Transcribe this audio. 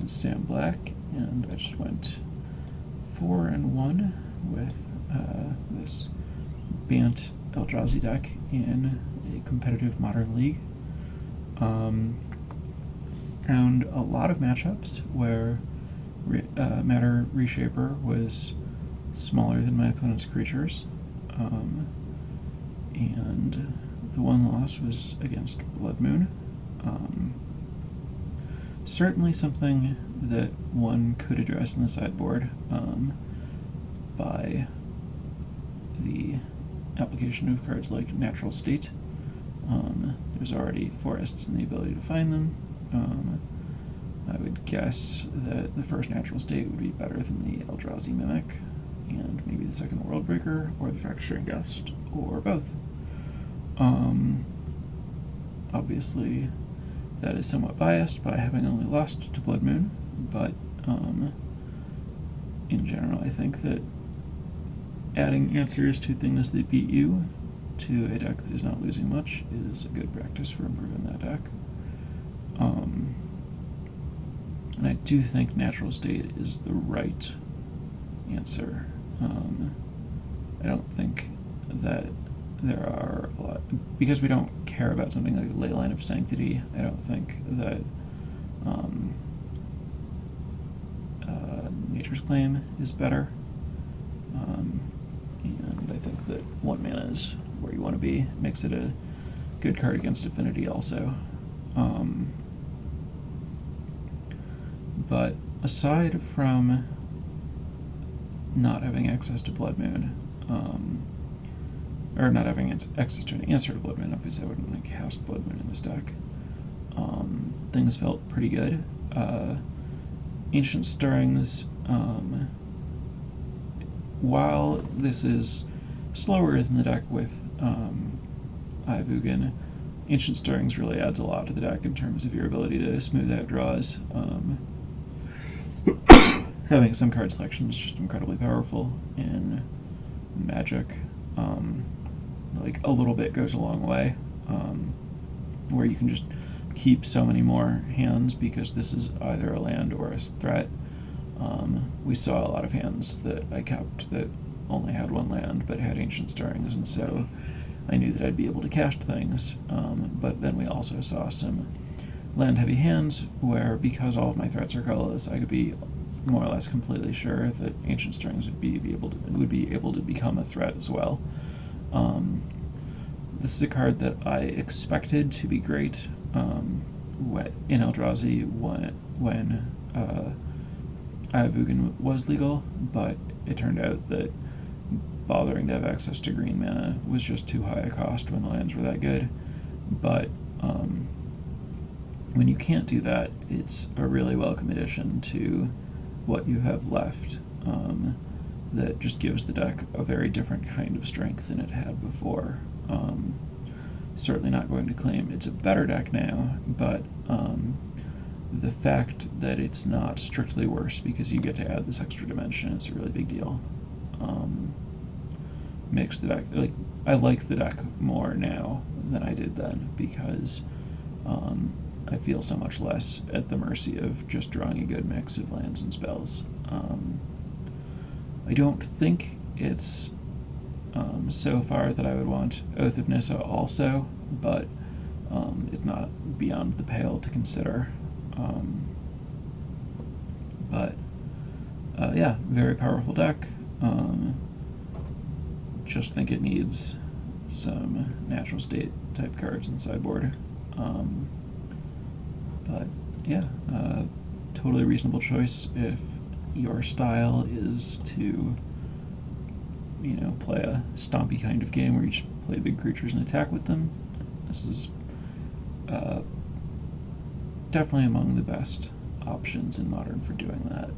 is Sam Black, and I just went 4-1 with this Bant Eldrazi deck in a competitive Modern League. Found a lot of matchups where Matter Reshaper was smaller than my opponent's creatures, and the one loss was against Blood Moon. Certainly something that one could address in the sideboard by the application of cards like Natural State. There's already forests and the ability to find them. I would guess that the first Natural State would be better than the Eldrazi Mimic, and maybe the second World Breaker, or the Fracturing Gust, or both. Obviously, that is somewhat biased by having only lost to Blood Moon, but in general, I think that adding answers to things that beat you to a deck that is not losing much is a good practice for improving that deck. And I do think Natural State is the right answer. I don't think that there are a lot, because we don't care about something like Leyline of Sanctity. I don't think that Nature's Claim is better, and I think that 1 mana is where you want to be. Makes it a good card against Affinity also. But aside from not having access to Blood Moon, or not having access to an answer to Blood Moon, obviously I wouldn't cast Blood Moon in this deck, things felt pretty good. Ancient Stirrings, while this is slower than the deck with Ivugan, Ancient Stirrings really adds a lot to the deck in terms of your ability to smooth out draws. Having some card selection is just incredibly powerful in Magic. Like, a little bit goes a long way, where you can just keep so many more hands because this is either a land or a threat. We saw a lot of hands that I kept that only had 1 land but had Ancient Stirrings, and so I knew that I'd be able to cast things. But then we also saw some land-heavy hands where, because all of my threats are colorless, I could be more or less completely sure that Ancient Stirrings would be able to become a threat as well. This is a card that I expected to be great in Eldrazi when Ivugan was legal, but it turned out that bothering to have access to green mana was just too high a cost when the lands were that good. But when you can't do that, it's a really welcome addition to what you have left, that just gives the deck a very different kind of strength than it had before. Certainly not going to claim it's a better deck now, but the fact that it's not strictly worse because you get to add this extra dimension is a really big deal. Makes the deck, I like the deck more now than I did then, because I feel so much less at the mercy of just drawing a good mix of lands and spells. I don't think it's so far that I would want Oath of Nissa also, but it's not beyond the pale to consider. Yeah, very powerful deck. Just think it needs some Natural State type cards in the sideboard. But yeah, totally reasonable choice if your style is to, play a stompy kind of game where you just play big creatures and attack with them. This is definitely among the best options in Modern for doing that.